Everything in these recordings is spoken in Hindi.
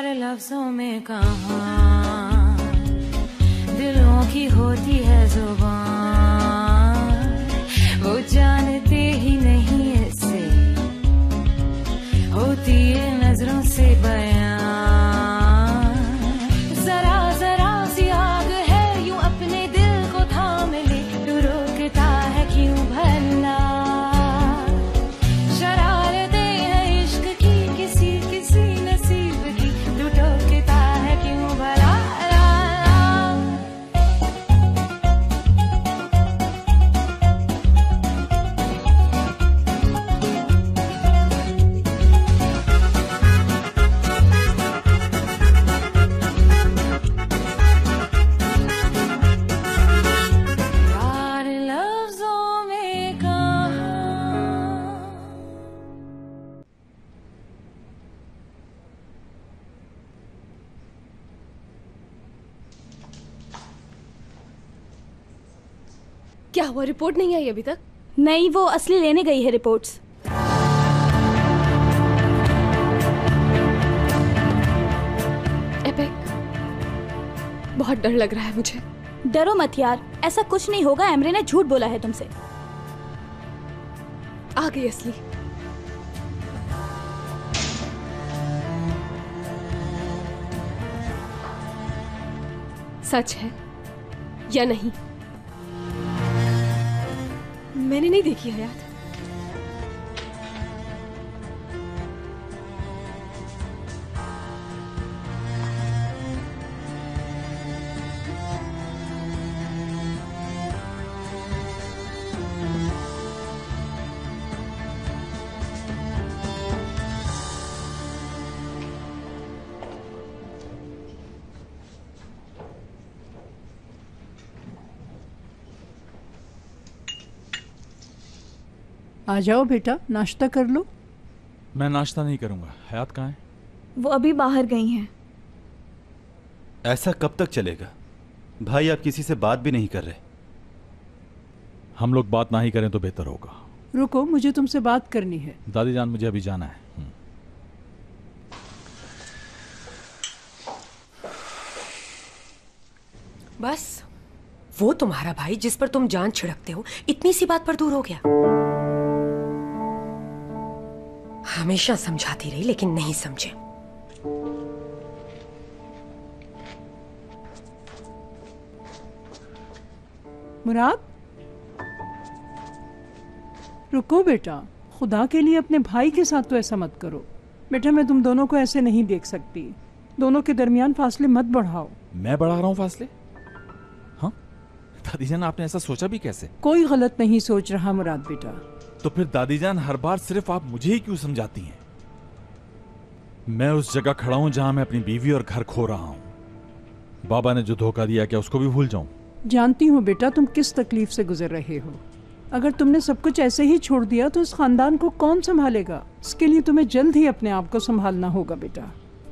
प्यार लफ्जों में कहाँ दिलों की होती है जुबान, वो जानते ही नहीं इससे होती है नजरों से बयान। जरा जरा सी आग है यूं अपने दिल को थाम ले, तू रोकता है क्यों भला? शरारतें हैं इश्क की किसी किसी नसीब की, तू टोकता है क्यों भला? क्या हुआ, रिपोर्ट नहीं आई अभी तक? नहीं, वो असली लेने गई है रिपोर्ट्स। एपिक, बहुत डर लग रहा है मुझे। डरो मत यार, ऐसा कुछ नहीं होगा। एमरे ने झूठ बोला है तुमसे। आ गई असली। सच है या नहीं? मैंने नहीं देखी हयात। आ जाओ बेटा, नाश्ता कर लो। मैं नाश्ता नहीं करूंगा। हयात कहाँ है? वो अभी बाहर गई हैं। ऐसा कब तक चलेगा? भाई आप किसी से बात भी नहीं कर रहे। हम लोग बात ना ही करें तो बेहतर होगा। रुको, मुझे तुमसे बात करनी है। दादी जान, मुझे अभी जाना है। बस वो तुम्हारा भाई जिस पर तुम जान छिड़कते हो, इतनी सी बात पर दूर हो गया। हमेशा समझाती रही लेकिन नहीं समझे। मुराद, रुको बेटा, खुदा के लिए अपने भाई के साथ तो ऐसा मत करो। बेटा, मैं तुम दोनों को ऐसे नहीं देख सकती। दोनों के दरमियान फासले मत बढ़ाओ। मैं बढ़ा रहा हूँ फासले? हाँ दादी जान, आपने ऐसा सोचा भी कैसे? कोई गलत नहीं सोच रहा मुराद बेटा। तो फिर दादी जान, हर बार सिर्फ आप मुझे ही क्यों समझाती हैं? मैं उस जगह खड़ा हूं जहां मैं अपनी बीवी और घर खो रहा हूं। बाबा ने जो धोखा दिया, क्या उसको भी भूल जाऊं? जानती हूँ बेटा तुम किस तकलीफ से गुजर रहे हो। अगर तुमने सब कुछ ऐसे ही छोड़ दिया तो इस खानदान को कौन संभालेगा? इसके लिए तुम्हें जल्द ही अपने आप को संभालना होगा बेटा।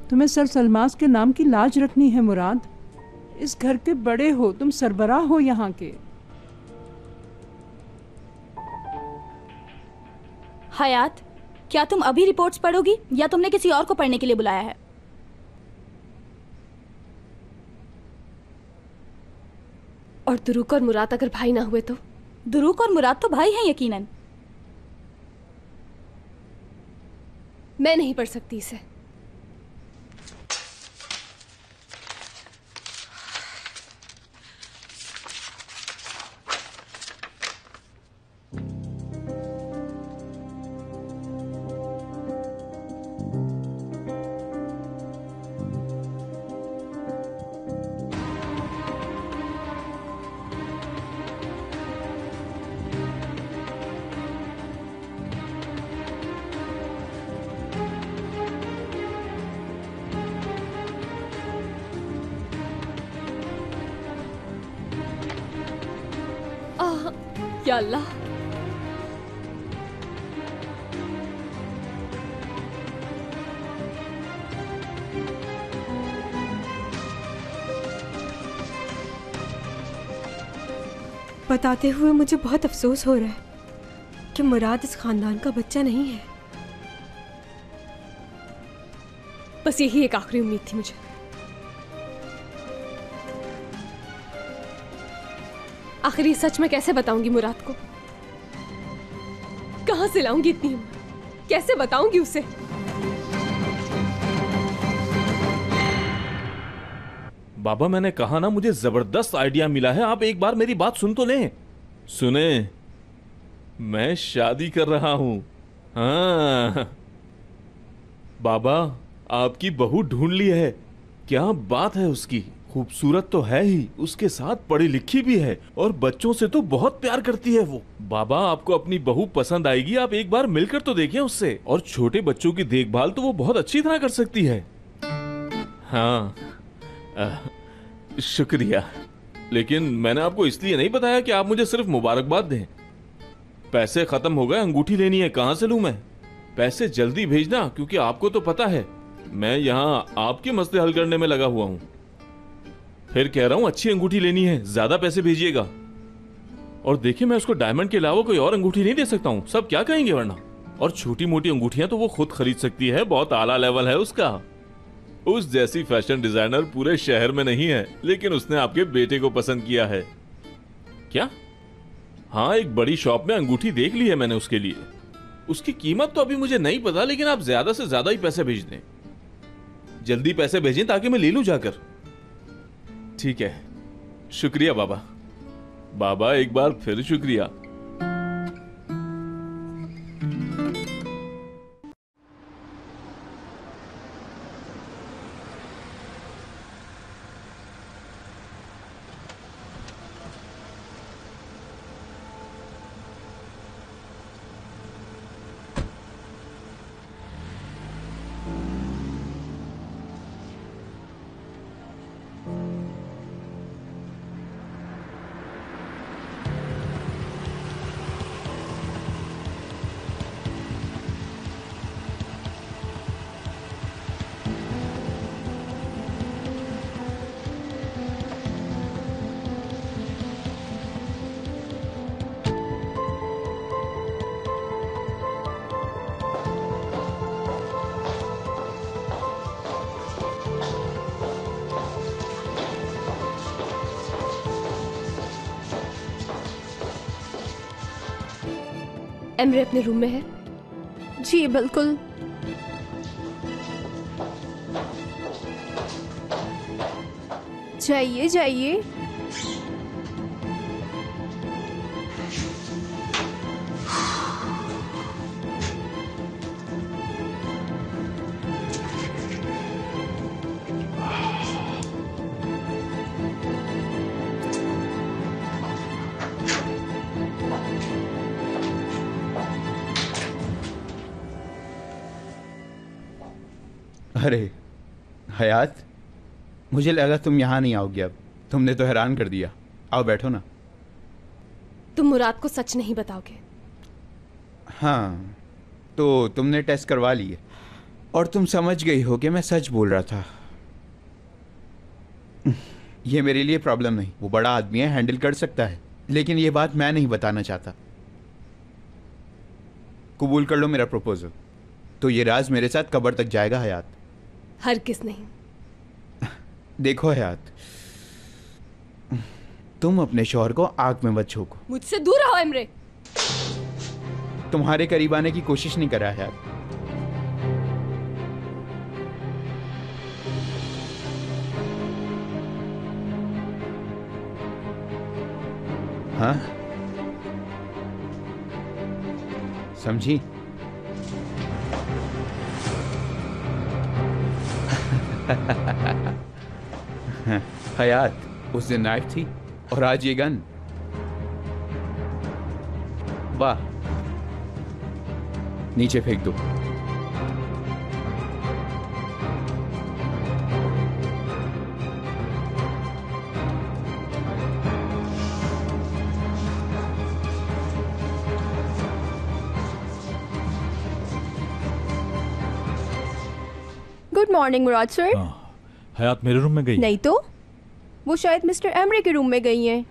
तुम्हें सर सलमास के नाम की लाज रखनी है मुराद। इस घर के बड़े हो, तुम सरबराह हो यहाँ के। हयात, क्या तुम अभी रिपोर्ट्स पढ़ोगी या तुमने किसी और को पढ़ने के लिए बुलाया है? और दुरूक और मुराद अगर भाई ना हुए तो? दुरूक और मुराद तो भाई हैं यकीनन। मैं नहीं पढ़ सकती इसे। या अल्लाह, बताते हुए मुझे बहुत अफसोस हो रहा है कि मुराद इस खानदान का बच्चा नहीं है। बस यही एक आखिरी उम्मीद थी मुझे। आखिर ये सच मैं कैसे बताऊंगी मुराद को? कहां से लाऊंगी इतनी हिम्मत? कैसे बताऊंगी उसे? बाबा मैंने कहा ना, मुझे जबरदस्त आइडिया मिला है, आप एक बार मेरी बात सुन तो लें। सुने, मैं शादी कर रहा हूं। हाँ बाबा, आपकी बहू ढूंढ ली है। क्या बात है उसकी, खूबसूरत तो है ही, उसके साथ पढ़ी लिखी भी है और बच्चों से तो बहुत प्यार करती है वो। बाबा आपको अपनी बहू पसंद आएगी, आप एक बार मिलकर तो देखें उससे। और छोटे बच्चों की देखभाल तो वो बहुत अच्छी तरह कर सकती है। हाँ शुक्रिया, लेकिन मैंने आपको इसलिए नहीं बताया कि आप मुझे सिर्फ मुबारकबाद दें। पैसे खत्म हो गए, अंगूठी लेनी है, कहां से लूं मैं? पैसे जल्दी भेजना, क्योंकि आपको तो पता है मैं यहाँ आपके मसले हल करने में लगा हुआ हूं। फिर कह रहा हूं अच्छी अंगूठी लेनी है, ज्यादा पैसे भेजिएगा। और देखिए मैं उसको डायमंड के अलावा कोई और अंगूठी नहीं दे सकता हूं, सब क्या कहेंगे वरना। और छोटी मोटी अंगूठियां तो वो खुद खरीद सकती है, बहुत आला लेवल है उसका। उस जैसी फैशन डिजाइनर पूरे शहर में नहीं है, लेकिन उसने आपके बेटे को पसंद किया है। क्या? हाँ, एक बड़ी शॉप में अंगूठी देख ली है मैंने उसके लिए। उसकी कीमत तो अभी मुझे नहीं पता, लेकिन आप ज्यादा से ज्यादा ही पैसे भेज दें। जल्दी पैसे भेजें ताकि मैं ले लूं जाकर। ठीक है, शुक्रिया बाबा। बाबा एक बार फिर शुक्रिया। एमरे अपने रूम में है? जी बिल्कुल। जाइए जाइए। अरे हयात, मुझे लगा तुम यहाँ नहीं आओगी। अब तुमने तो हैरान कर दिया। आओ बैठो ना। तुम मुराद को सच नहीं बताओगे? हाँ, तो तुमने टेस्ट करवा लिए और तुम समझ गई हो कि मैं सच बोल रहा था। ये मेरे लिए प्रॉब्लम नहीं, वो बड़ा आदमी है, हैंडल कर सकता है, लेकिन ये बात मैं नहीं बताना चाहता। कबूल कर लो मेरा प्रपोजल, तो ये राज मेरे साथ कब्र तक जाएगा हयात। हरगिज़ नहीं। देखो हयात, तुम अपने शौहर को आग में मत झोंको। मुझसे दूर रहो एमरे। तुम्हारे करीब आने की कोशिश नहीं करा हयात। हाँ समझी? हयात, उस दिन नाइफ थी और आज ये गन। वाह, नीचे फेंक दो। गुड मॉर्निंग मुराद सर। हयात मेरे रूम में गई? नहीं तो, वो शायद मिस्टर एमरे के रूम में गई हैं।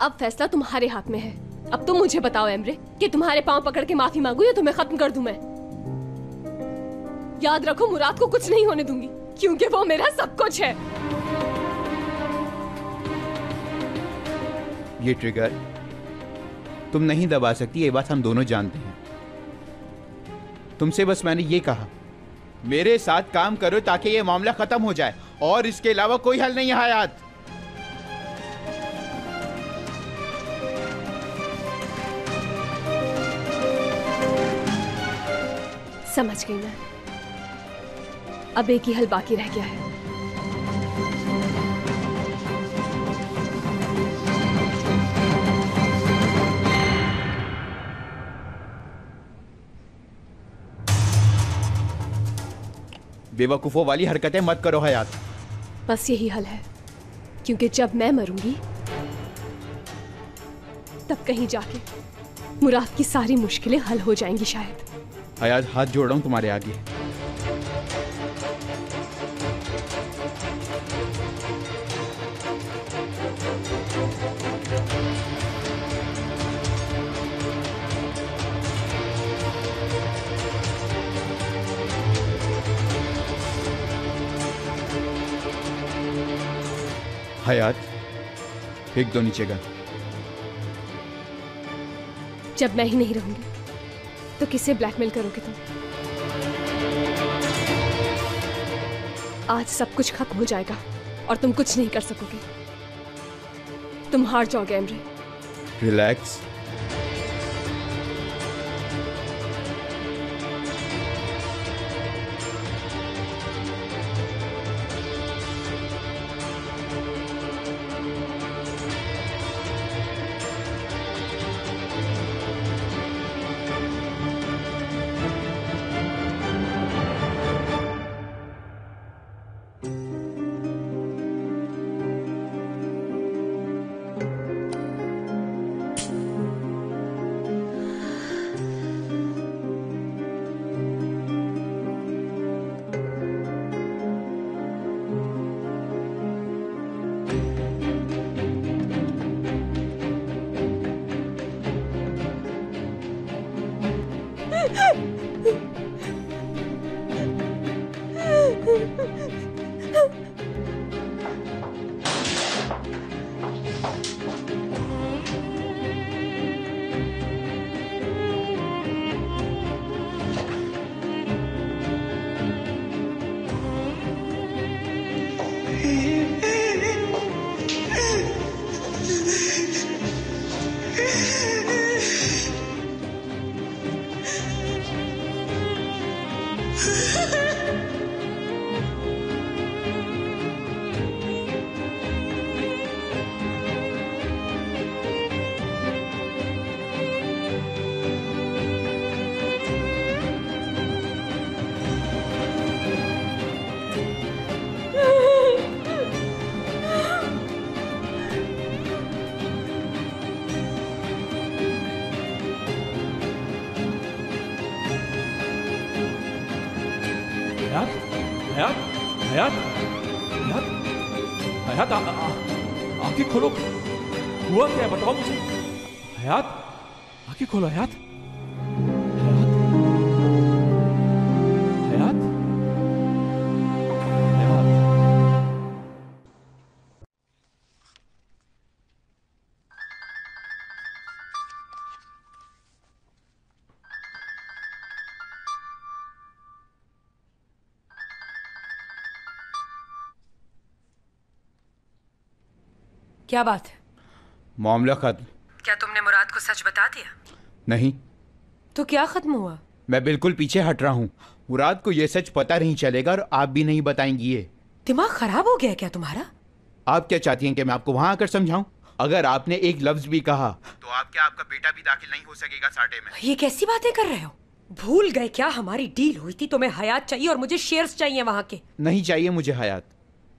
अब फैसला तुम्हारे हाथ में है। अब तुम मुझे बताओ एमरे कि तुम्हारे पांव पकड़ के माफी मांगू या तुम्हें खत्म कर दूं मैं। याद रखो मुराद को कुछ नहीं होने दूंगी क्योंकि वो मेरा सब कुछ है। ये ट्रिगर तुम नहीं दबा सकती, ये बात हम दोनों जानते हैं। तुमसे बस मैंने ये कहा मेरे साथ काम करो ताकि ये मामला खत्म हो जाए, और इसके अलावा कोई हल नहीं है हयात। समझ गई मैं। अब एक ही हल बाकी रह गया है। बेवकूफों वाली हरकतें मत करो हयात। बस यही हल है, क्योंकि जब मैं मरूंगी तब कहीं जाके मुराद की सारी मुश्किलें हल हो जाएंगी शायद। हयात हाथ जोड़ रहा हूं तुम्हारे आगे। हयात फेंक दो नीचे गन। जब मैं ही नहीं रहूंगी तो किसे ब्लैकमेल करोगे तुम? आज सब कुछ खत्म हो जाएगा और तुम कुछ नहीं कर सकोगे। तुम हार जाओगे एमरे। रिलैक्स। हयात आंखें खोलो। हुआ क्या है बताओ मुझे। हयात आंखें खोलो। हयात हयात हयात हयात। क्या बात है? मामला खत्म। क्या तुमने मुराद को सच बता दिया? नहीं। तो क्या खत्म हुआ? मैं बिल्कुल पीछे हट रहा हूँ। मुराद को ये सच पता नहीं चलेगा और आप भी नहीं बताएंगी। ये दिमाग खराब हो गया क्या तुम्हारा? आप क्या चाहती हैं कि मैं आपको वहां आकर समझाऊं? अगर आपने एक लफ्ज भी कहा तो आपका बेटा भी दाखिल नहीं हो सकेगा साटे में। ये कैसी बातें कर रहे हो? भूल गए क्या हमारी डील हुई थी? तुम्हें हयात चाहिए और मुझे शेयर्स चाहिए वहां के। नहीं चाहिए मुझे हयात।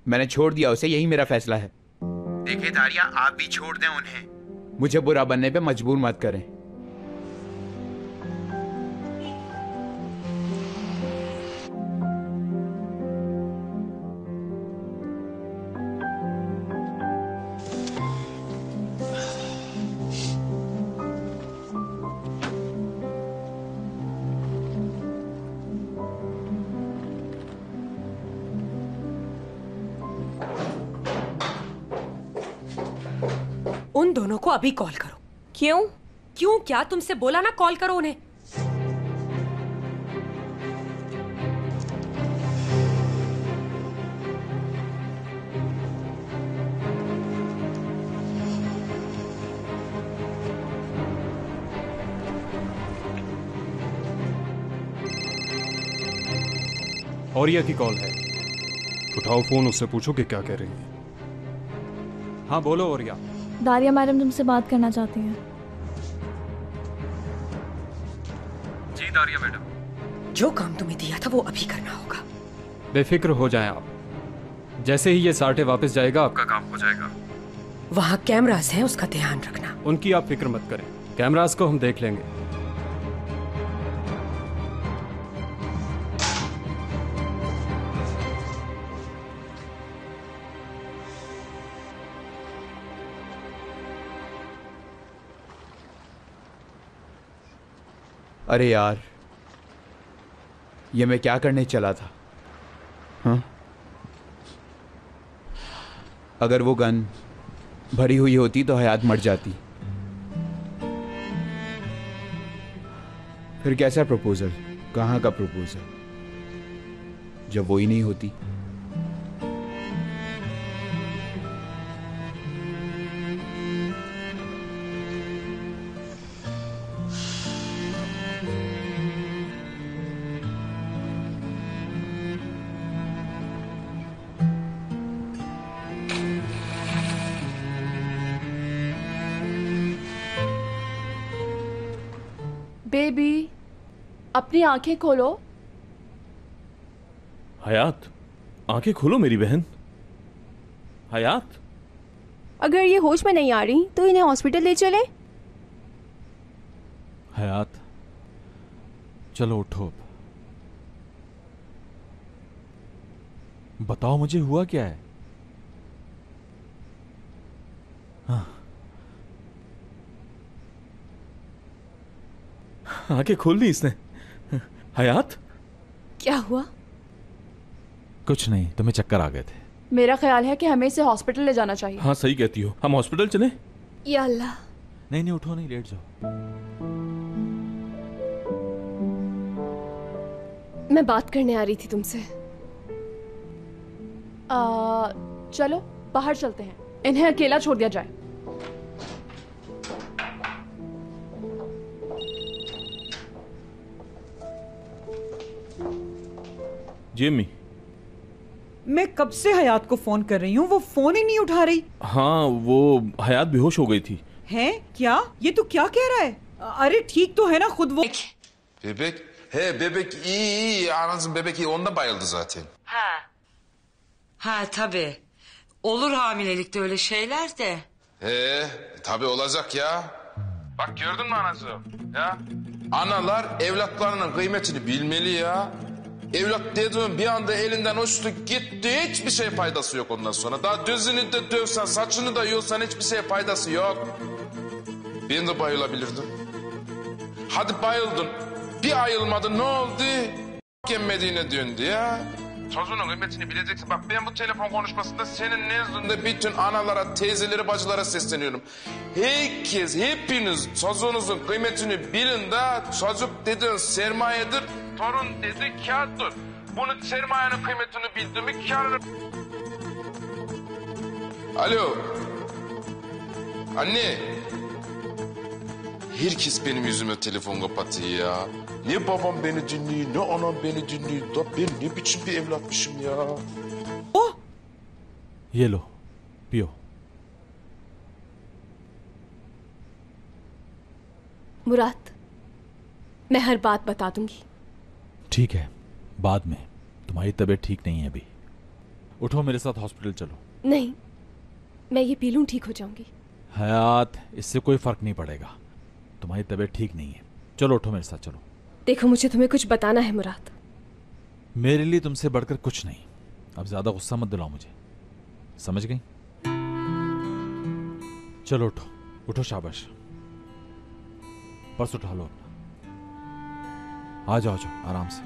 मैंने छोड़ दिया उसे, यही मेरा फैसला है। देखिए दारिया, आप भी छोड़ दें उन्हें। मुझे बुरा बनने पे मजबूर मत करें। उन दोनों को अभी कॉल करो। क्यों? क्यों क्या? तुमसे बोला ना कॉल करो उन्हें। औरिया की कॉल है। उठाओ फोन, उससे पूछो कि क्या कह रही है। हाँ बोलो औरिया। दारिया मैडम तुमसे बात करना चाहती हैं। जी दारिया मैडम। जो काम तुम्हें दिया था वो अभी करना होगा। बेफिक्र हो जाएं आप, जैसे ही ये साटे वापस जाएगा आपका काम हो जाएगा। वहाँ कैमरास हैं, उसका ध्यान रखना। उनकी आप फिक्र मत करें, कैमरास को हम देख लेंगे। अरे यार, ये मैं क्या करने चला था? हाँ? अगर वो गन भरी हुई होती तो हयात मर जाती। फिर कैसा प्रपोजल? कहाँ का प्रपोजल जब वो ही नहीं होती? बेबी, अपनी आंखें खोलो। हयात, आंखें खोलो मेरी बहन। हयात, अगर ये होश में नहीं आ रही तो इन्हें हॉस्पिटल ले चले। हयात, चलो उठो। बताओ मुझे हुआ क्या है? हाँ। आंखें खोल ली इसने। हयात, क्या हुआ? कुछ नहीं, तुम्हें चक्कर आ गए थे। मेरा ख्याल है कि हमें इसे हॉस्पिटल ले जाना चाहिए। हाँ सही कहती हो, हम हॉस्पिटल चलें? या अल्लाह। नहीं नहीं, उठो नहीं, लेट जाओ। मैं बात करने आ रही थी तुमसे। चलो बाहर चलते हैं, इन्हें अकेला छोड़ दिया जाए। जी अम्मी। मैं कब से हयात को फोन कर रही हूँ, वो फोन ही नहीं उठा रही। हाँ वो हयात बेहोश हो गई थी। हैं? क्या? ये तो क्या कह रहा है? अरे ठीक तो है ना खुद वो। Bebek? He bebek iyi. Anasın bebek iyi. Onda bayıldı zaten. Ha. Ha tabii. Olur hamilelikte öyle şeyler de. He tabii olacak ya. Bak gördün mü anası? Ya. Analar evlatlarının kıymetini bilmeli ya. Evlat dediğin bir anda elinden uçtu gitti, hiçbir şey faydası yok ondan sonra. Daha gözünü de dövsen, saçını da yolsan hiçbir şey faydası yok. Ben de bayılabilirdim. Hadi bayıldın, bir ayılmadın, ne oldu? Yenmediğine döndü ya. Çocuğunun kıymetini bileceksin. Bak ben bu telefon konuşmasında senin nezdinde bütün analara, teyzelere, bacılara sesleniyorum. Herkes, hepiniz çocuğunuzun kıymetini bilin de çocuk dediğin sermayedir. Torun dedi kârdır. Bunu sermayenin kıymetini bildi mi kârdır. Alo. Anne. Herkes benim yüzüme telefon kapatıyor ya. Ne babam beni dinliyor, ne anam beni dinliyor. Da ben ne biçim bir evlatmışım ya. Oh! ये लो, पियो। मुराद, मैं हर बात बता दूंगी। ठीक है, बाद में। तुम्हारी तबीयत ठीक नहीं है अभी। उठो, मेरे साथ हॉस्पिटल चलो। नहीं, मैं ये पी लूं ठीक हो जाऊंगी। हयात, इससे कोई फर्क नहीं पड़ेगा। तुम्हारी तबीयत ठीक नहीं है। चलो उठो, मेरे साथ चलो। देखो, मुझे तुम्हें कुछ बताना है मुराद। मेरे लिए तुमसे बढ़कर कुछ नहीं। अब ज्यादा गुस्सा मत दिलाओ मुझे, समझ गई? चलो उठो, उठो, शाबाश। पर्स उठा लो अपना। आ जाओ, आराम से।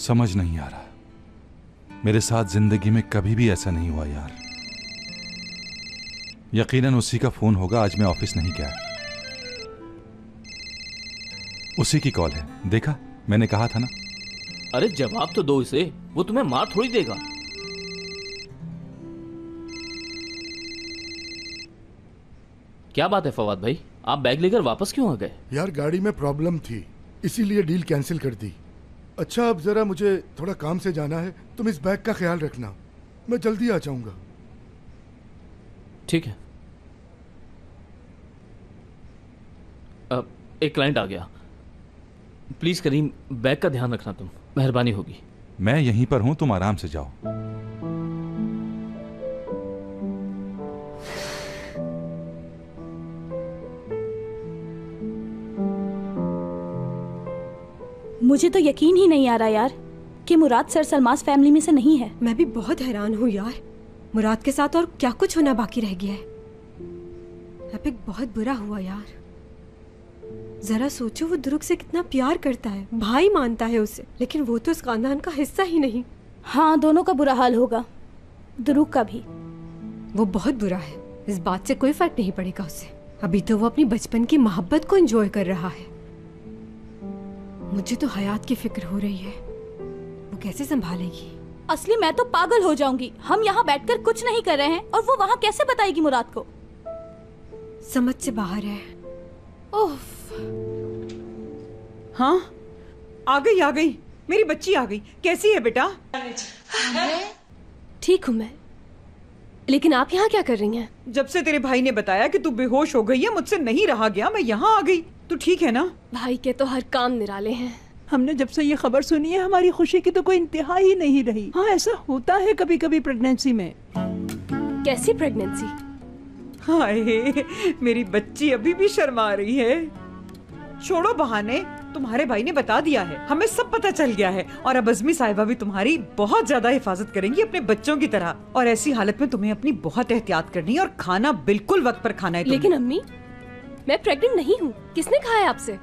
समझ नहीं आ रहा, मेरे साथ जिंदगी में कभी भी ऐसा नहीं हुआ यार। यकीनन उसी का फोन होगा, आज मैं ऑफिस नहीं गया। उसी की कॉल है, देखा मैंने कहा था ना। अरे जवाब तो दो इसे, वो तुम्हें मार थोड़ी देगा। क्या बात है फवाद भाई, आप बैग लेकर वापस क्यों आ गए? यार गाड़ी में प्रॉब्लम थी, इसीलिए डील कैंसिल कर दी। अच्छा अब जरा मुझे थोड़ा काम से जाना है, तुम इस बैग का ख्याल रखना, मैं जल्दी आ जाऊंगा। ठीक है। एक क्लाइंट आ गया, प्लीज करीम बैग का ध्यान रखना, तुम मेहरबानी होगी। मैं यहीं पर हूं, तुम आराम से जाओ। मुझे तो यकीन ही नहीं आ रहा यार कि मुराद सर सलमास फैमिली में से नहीं है। मैं भी बहुत हैरान हूँ यार, मुराद के साथ और क्या कुछ होना बाकी रह गया है। एपिक बहुत बुरा हुआ यार। जरा सोचो, वो दुरुक से कितना प्यार करता है, भाई मानता है उसे, लेकिन वो तो इस खानदान का हिस्सा ही नहीं। हाँ, दोनों का बुरा हाल होगा, दुरुक का भी। वो बहुत बुरा है, इस बात से कोई फर्क नहीं पड़ेगा उसे। अभी तो वो अपनी बचपन की मोहब्बत को एंजॉय कर रहा है। मुझे तो हयात की फिक्र हो रही है, वो कैसे संभालेगी। असली मैं तो पागल हो जाऊंगी। हम यहाँ बैठकर कुछ नहीं कर रहे हैं और वो वहाँ कैसे बताएगी मुराद को? समझ से बाहर है। ओफ। हाँ, आ गई मेरी बच्ची आ गई। कैसी है बेटा? ठीक हूँ मैं, लेकिन आप यहाँ क्या कर रही हैं? जब से तेरे भाई ने बताया कि तू बेहोश हो गई है, मुझसे नहीं रहा गया, मैं यहाँ आ गई। तू ठीक है ना? भाई के तो हर काम निराले हैं। हमने जब से ये खबर सुनी है, हमारी खुशी की तो कोई इंतहा ही नहीं रही। हाँ, ऐसा होता है कभी कभी प्रेगनेंसी में। कैसी प्रेगनेंसी? हाय, मेरी बच्ची अभी भी शर्मा रही है। छोड़ो बहाने, तुम्हारे भाई ने बता दिया है, हमें सब पता चल गया है। और अब अज़मी साहिबा भी तुम्हारी बहुत ज्यादा हिफाजत करेंगी अपने बच्चों की तरह। और ऐसी हालत में तुम्हें अपनी बहुत एहतियात करनी है और खाना बिल्कुल वक्त पर खाना है। लेकिन अम्मी, मैं प्रेग्नेंट नहीं हूँ। किसने कहा है आपसे?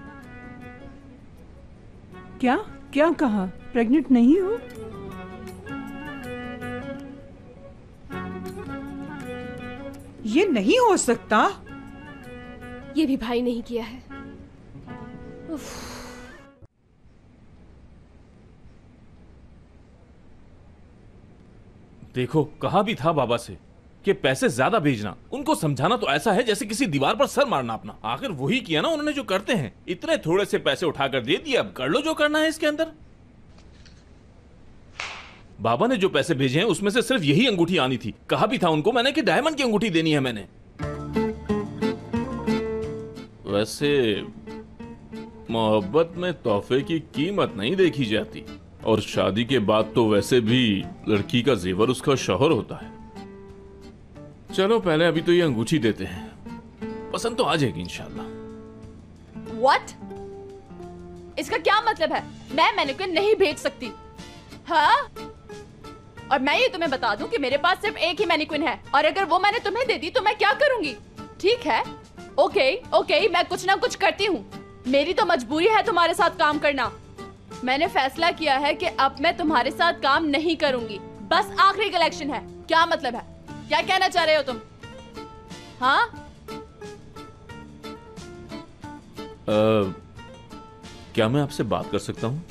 क्या कहा? प्रेग्नेंट नहीं हो? ये नहीं हो सकता। ये भी भाई नहीं किया है। देखो, कहा भी था बाबा से कि पैसे ज्यादा भेजना। उनको समझाना तो ऐसा है जैसे किसी दीवार पर सर मारना अपना। आखिर वही किया ना उन्होंने जो करते हैं। इतने थोड़े से पैसे उठाकर दे दिए, अब कर लो जो करना है इसके अंदर। बाबा ने जो पैसे भेजे हैं उसमें से सिर्फ यही अंगूठी आनी थी। कहा भी था उनको मैंने कि डायमंड की अंगूठी देनी है मैंने। वैसे मोहब्बत में तोहफे की कीमत नहीं देखी जाती, और शादी के बाद तो वैसे भी लड़की का जेवर उसका शौहर होता है। चलो पहले अभी तो ये अंगूठी देते हैं, पसंद तो आ जाएगी इंशाल्लाह। What? इसका क्या मतलब है? मैं मैनिक्विन नहीं भेज सकती। हाँ? और मैं ये तुम्हें बता दूं कि मेरे पास सिर्फ एक ही मैनिक्विन है, और अगर वो मैंने तुम्हें दे दी तो मैं क्या करूंगी? ठीक है, ओके, मैं कुछ ना कुछ करती हूँ। मेरी तो मजबूरी है तुम्हारे साथ काम करना। मैंने फैसला किया है कि अब मैं तुम्हारे साथ काम नहीं करूंगी। बस आखिरी कलेक्शन है। क्या मतलब है? क्या कहना चाह रहे हो तुम? हाँ? क्या मैं आपसे बात कर सकता हूँ?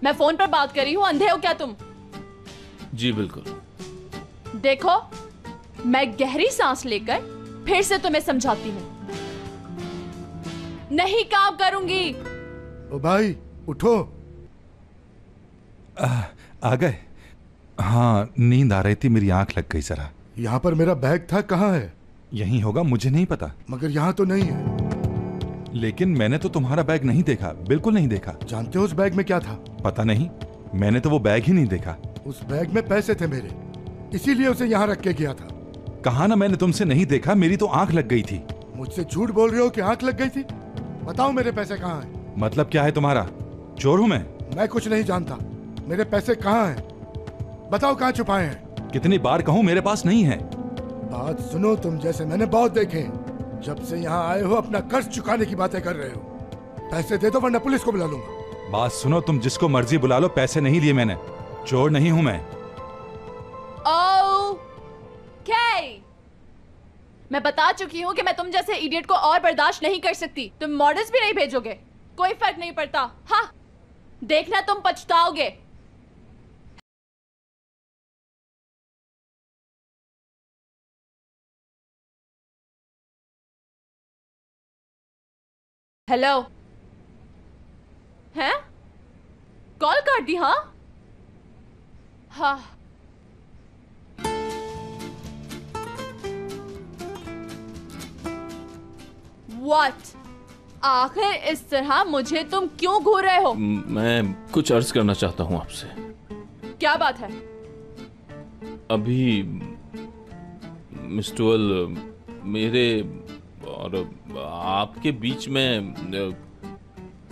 मैं फोन पर बात कर रही हूँ, अंधे हो क्या तुम? जी बिल्कुल। देखो, मैं गहरी सांस लेकर फिर से तुम्हें समझाती हूँ, नहीं काम करूंगी। ओ भाई उठो। आ गए? हाँ, नींद आ रही थी, मेरी आंख लग गई जरा। यहाँ पर मेरा बैग था, कहाँ है? यहीं होगा, मुझे नहीं पता। मगर यहाँ तो नहीं है। लेकिन मैंने तो तुम्हारा बैग नहीं देखा, बिल्कुल नहीं देखा। जानते हो उस बैग में क्या था? पता नहीं, मैंने तो वो बैग ही नहीं देखा। उस बैग में पैसे थे मेरे, इसीलिए उसे यहाँ रख के गया था। कहा ना मैंने तुमसे नहीं देखा, मेरी तो आंख लग गई थी। मुझसे झूठ बोल रहे हो कि आंख लग गई थी? बताओ मेरे पैसे कहाँ हैं? मतलब क्या है तुम्हारा? चोर हूँ मैं? मैं कुछ नहीं जानता। मेरे पैसे कहाँ हैं? बताओ कहाँ छुपाए हैं? कितनी बार कहूँ मेरे पास नहीं है। बात सुनो, तुम जैसे मैंने बहुत देखे। जब से यहाँ आए हो अपना कर्ज चुकाने की बातें कर रहे हो। पैसे दे दो वरना पुलिस को बुला लूंगा। बात सुनो, तुम जिसको मर्जी बुला लो, पैसे नहीं लिए मैंने, चोर नहीं हूं मैं। ओके, मैं बता चुकी हूँ कि मैं तुम जैसे इडियट को और बर्दाश्त नहीं कर सकती। तुम मॉडल्स भी नहीं भेजोगे, कोई फर्क नहीं पड़ता। हाँ, देखना तुम पछताओगे। हेलो, हैं? कॉल काट दी? हाँ हाँ, What? आखिर इस तरह मुझे तुम क्यों घूर रहे हो? मैं कुछ अर्ज करना चाहता हूँ आपसे। क्या बात है? अभी मिस्टर मेरे और आपके बीच में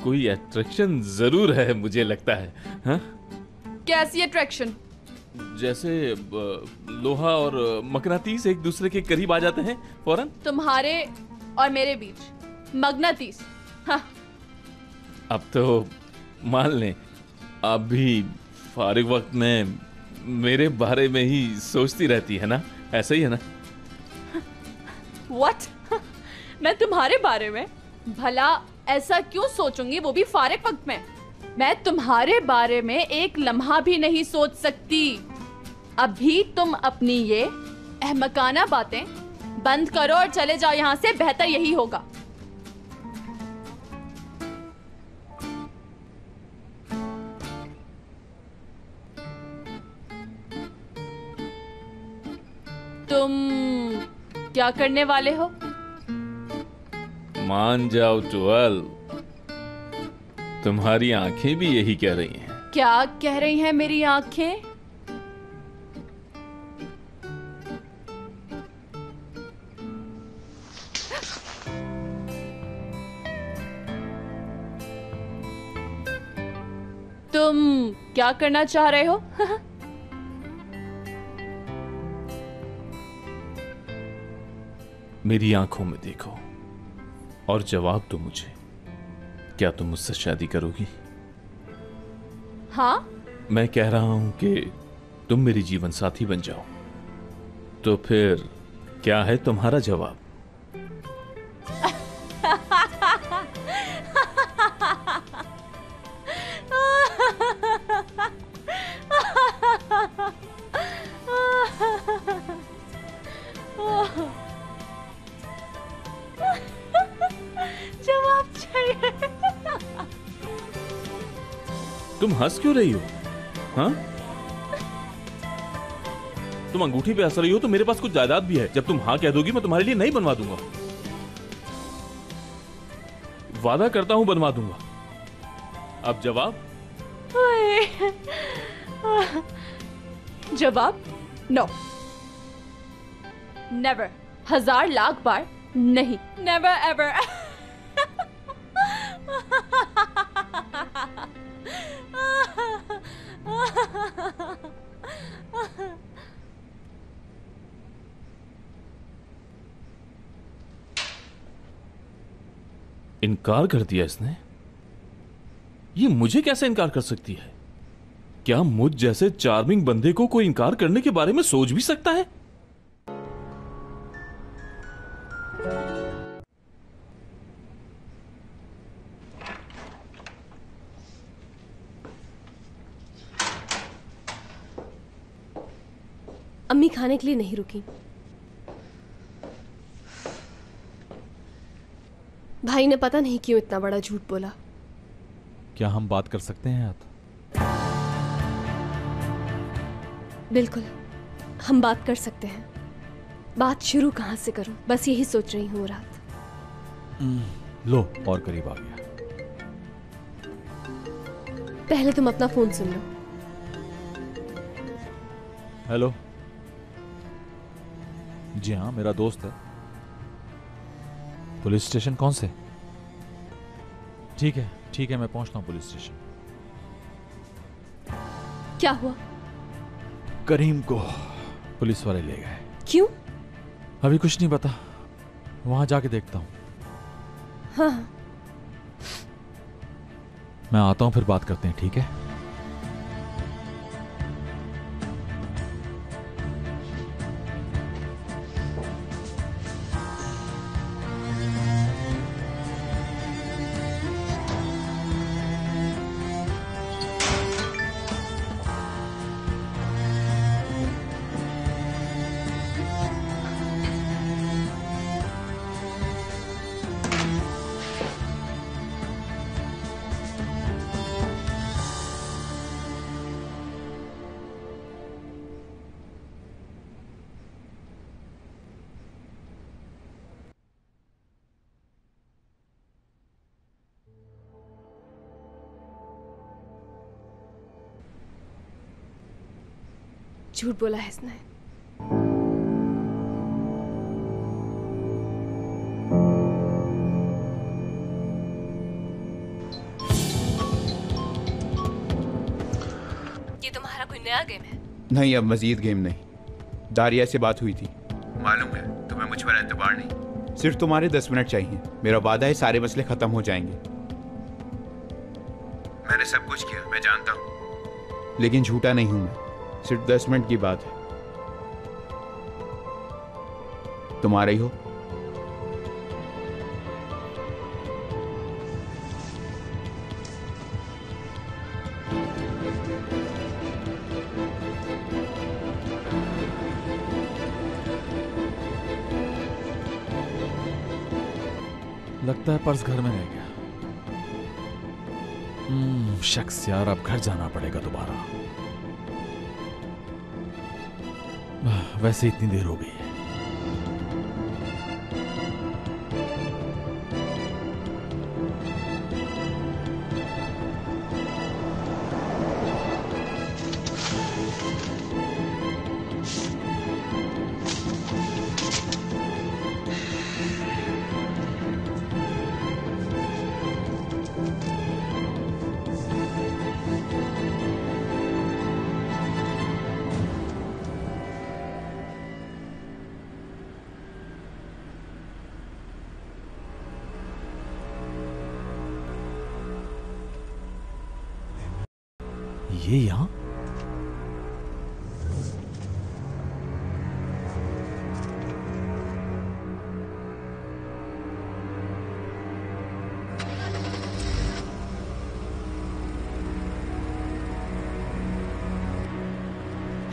कोई अट्रैक्शन जरूर है, मुझे लगता है। हाँ? कैसी अट्रैक्शन? जैसे लोहा और मकनातीस एक दूसरे के करीब आ जाते हैं फौरन। तुम्हारे और मेरे बीच मगनातीस? हाँ। अब तो मान लें आप भी फारिग वक्त में मेरे बारे में ही सोचती रहती है ना, ऐसा ही है ना? What? मैं तुम्हारे बारे में? भला ऐसा क्यों सोचूंगी, वो भी फारिग वक्त में? मैं तुम्हारे बारे में एक लम्हा भी नहीं सोच सकती। अभी तुम अपनी ये अहमकाना बातें बंद करो और चले जाओ यहाँ से, बेहतर यही होगा। तुम क्या करने वाले हो? मान जाओ टुअल, तुम्हारी आंखें भी यही कह रही हैं। क्या कह रही हैं मेरी आंखें? तुम क्या करना चाह रहे हो? मेरी आंखों में देखो और जवाब दो मुझे, क्या तुम मुझसे शादी करोगी? हाँ? मैं कह रहा हूं कि तुम मेरी जीवन साथी बन जाओ, तो फिर क्या है तुम्हारा जवाब? जवाब चाहिए। तुम हंस क्यों रही हो? हाँ? तुम अंगूठी पे हंस रही हो तो मेरे पास कुछ जायदाद भी है। जब तुम हाँ कह दोगी मैं तुम्हारे लिए नहीं बनवा दूंगा। वादा करता हूं बनवा दूंगा। अब जवाब? जवाब? नो, नेवर, 1000 लाख बार नहीं, नेवर एवर। इनकार कर दिया इसने? ये मुझे कैसे इनकार कर सकती है? क्या मुझ जैसे चार्मिंग बंदे को कोई इनकार करने के बारे में सोच भी सकता है? अम्मी खाने के लिए नहीं रुकी। भाई ने पता नहीं क्यों इतना बड़ा झूठ बोला। क्या हम बात कर सकते हैं आप? बिल्कुल, हम बात कर सकते हैं। बात शुरू कहां से करूं, बस यही सोच रही हूं रात। लो, और करीब आ गया। पहले तुम अपना फोन सुन लो। हेलो। जी हाँ, मेरा दोस्त है। पुलिस स्टेशन कौन से? ठीक है, मैं पहुंचता हूं पुलिस स्टेशन। क्या हुआ? करीम को पुलिस वाले ले गए। क्यों? अभी कुछ नहीं पता, वहां जाके देखता हूं। हाँ। मैं आता हूं, फिर बात करते हैं, ठीक है? झूठ बोला है इसने। ये तुम्हारा कोई नया गेम है? नहीं, अब मजीद गेम नहीं। दारिया से बात हुई थी। मालूम है तुम्हें मुझ पर एतबार नहीं। सिर्फ तुम्हारे 10 मिनट चाहिए। मेरा वादा है सारे मसले खत्म हो जाएंगे। मैंने सब कुछ किया, मैं जानता हूँ, लेकिन झूठा नहीं हूं मैं। सिर्फ 10 मिनट की बात है। तुम्हारा ही हो। लगता है पर्स घर में रह गया। शख्स यार, अब घर जाना पड़ेगा दोबारा। वैसे इतनी देर हो गई है। ये यहां?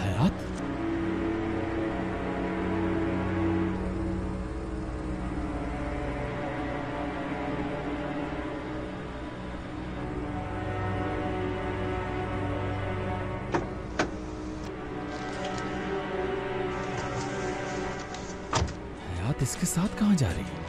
हयात? इसके साथ कहां जा रही है?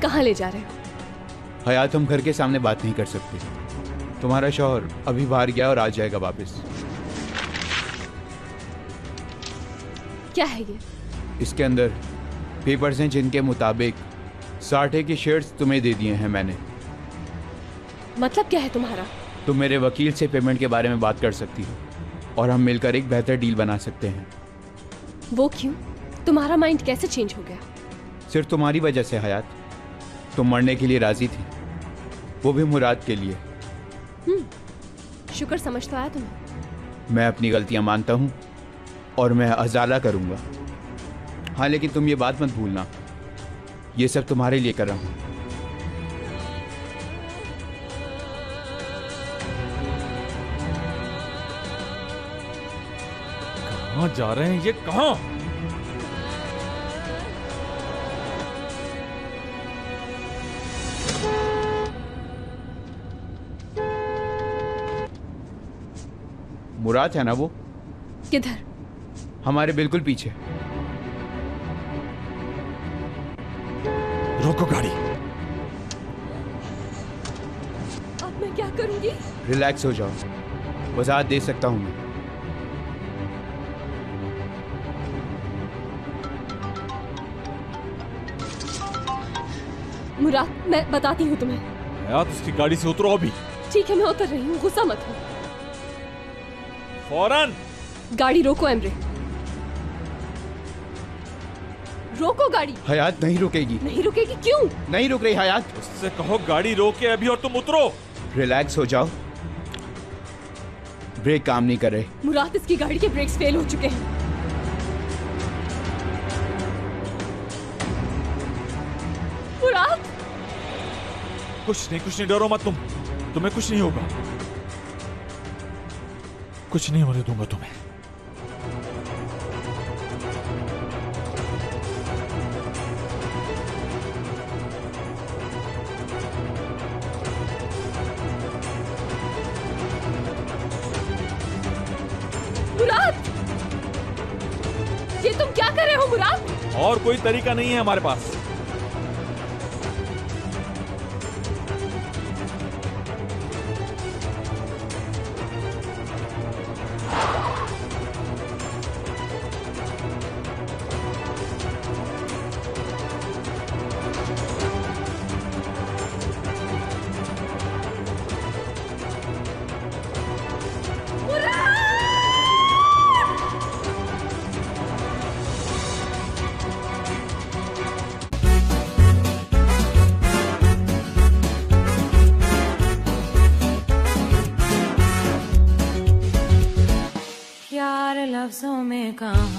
कहाँ ले जा रहे हो? हयात, हम घर के सामने बात नहीं कर सकते। तुम्हारा शौहर अभी बाहर गया और आ जाएगा वापस। क्या है ये? इसके अंदर पेपर्स हैं जिनके मुताबिक 60 की शेयर्स तुम्हें दे दिए हैं मैंने। मतलब क्या है तुम्हारा? तुम मेरे वकील से पेमेंट के बारे में बात कर सकती हो और हम मिलकर एक बेहतर डील बना सकते हैं। वो क्यों? तुम्हारा माइंड कैसे चेंज हो गया? सिर्फ तुम्हारी वजह से हयात। तुम मरने के लिए राजी थी, वो भी मुराद के लिए। शुक्र समझ तो आया तुम्हें। मैं अपनी गलतियां मानता हूं और मैं अजाला करूंगा। हाँ, लेकिन तुम ये बात मत भूलना, ये सब तुम्हारे लिए कर रहा हूं। कहां जा रहे हैं ये? कहां? मुराद है ना वो? किधर? हमारे बिल्कुल पीछे। रोको गाड़ी। अब मैं क्या करूंगी? रिलैक्स हो जाओ, वजाहत दे सकता हूं मैं। मुराद, मैं बताती हूँ तुम्हें। हयात, उसकी गाड़ी से उतरो अभी। ठीक है, मैं उतर रही हूँ, गुस्सा मत हो। फौरन गाड़ी रोको एमरे, रोको गाड़ी। हयात नहीं रुकेगी। नहीं रुकेगी? क्यों नहीं रुक रही हयात? उससे कहो गाड़ी रोके अभी और तुम उतरो। रिलैक्स हो जाओ, ब्रेक काम नहीं कर रहे। मुराद, इसकी गाड़ी के ब्रेक्स फेल हो चुके हैं। मुराद, कुछ नहीं, डरो मत तुम। तुम्हें कुछ नहीं होगा, कुछ नहीं होने दूंगा तुम्हें। मुराद, ये तुम क्या कर रहे हो मुराद? और कोई तरीका नहीं है हमारे पास। यार लफ्जों में कहाँ